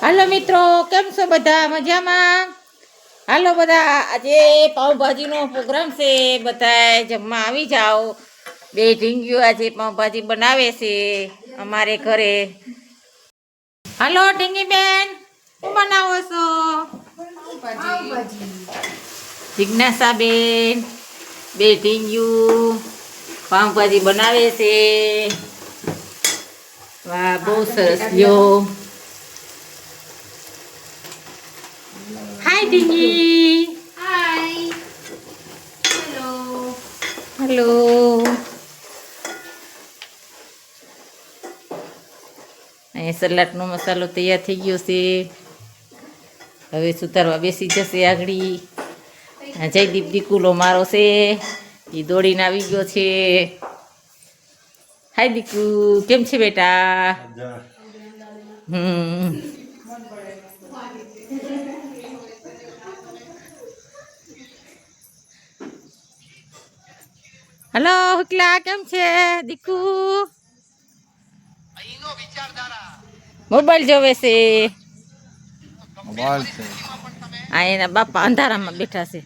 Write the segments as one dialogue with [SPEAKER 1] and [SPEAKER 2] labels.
[SPEAKER 1] હાલો મિત્રો, કેમ છો બધા? મજામાં? હાલો બધા, આજે પાઉંભાજીનો પ્રોગ્રામ છે. બધા જમવા આવી જાઓ. બે ઢીંગીઓ આજે પાઉંભાજી બનાવે છે અમારે ઘરે. હાલો ઢીંગી બેન, શું બનાવો છો? જિજ્ઞાસા બેન, બે ઢીંગીયું પાઉંભાજી બનાવે છે. વાહ, બહુ સરસ. લ્યો, હાય ઢીંગી.
[SPEAKER 2] હાય. હેલો.
[SPEAKER 1] હેલો. અહીંયા સલાડનો મસાલો તૈયાર થઈ ગયો છે. હવે સુધારવા બેસી જશે આગળી. જયદીપ દીકુલો મારો છે, એ દોડીને આવી ગયો છે. હાય દીકુ, કેમ છે બેટા? હલો હુકલા, કેમ છે દીકુ? મોબાઈલ જોવે છે. આ એના બાપા અંધારામાં બેઠા છે.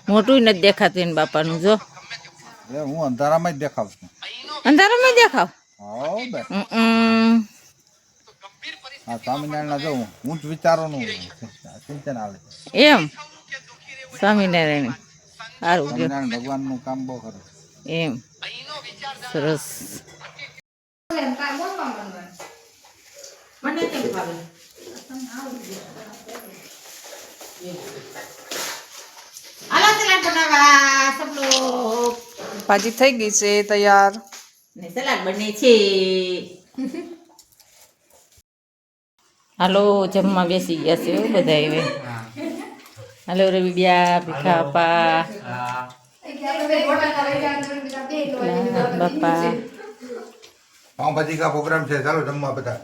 [SPEAKER 1] મોટું નથી દેખાતું એના બાપાનું. જો
[SPEAKER 3] હું અંધારામાં જ દેખાવ છું.
[SPEAKER 1] અંધારામાં દેખાવ.
[SPEAKER 3] હા, સ્વામિનારાયણ જો ઊંચ વિચારોનું ચિંતન આવે.
[SPEAKER 1] એમ સ્વામિનારાયણ સારું.
[SPEAKER 3] સ્વામિનારાયણ ભગવાનનું કામ બહુ કરે.
[SPEAKER 1] એમ સરસ. મને કેમ ભાવે? હાલો સલાડ બનાવવા સબ લોગ.
[SPEAKER 2] ભાજી થઈ ગઈ છે તૈયાર.
[SPEAKER 1] ને સલાડ બને છે. હાલો જમવા બેસી ગયા છે બધા. હવે હાલો રવિડિયા, ભીખાપા, બાપા.
[SPEAKER 3] પાઉંભાજી કા પ્રોગ્રામ છે, ચાલો જમવા બધા.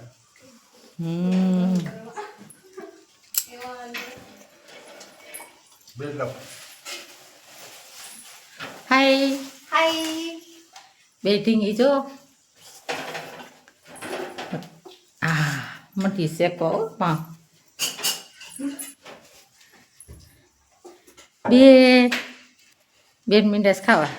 [SPEAKER 1] હાય
[SPEAKER 2] હાય.
[SPEAKER 1] બેઠી જો. મટી શેકો પાઉં. બે મિનિટ ખાવા.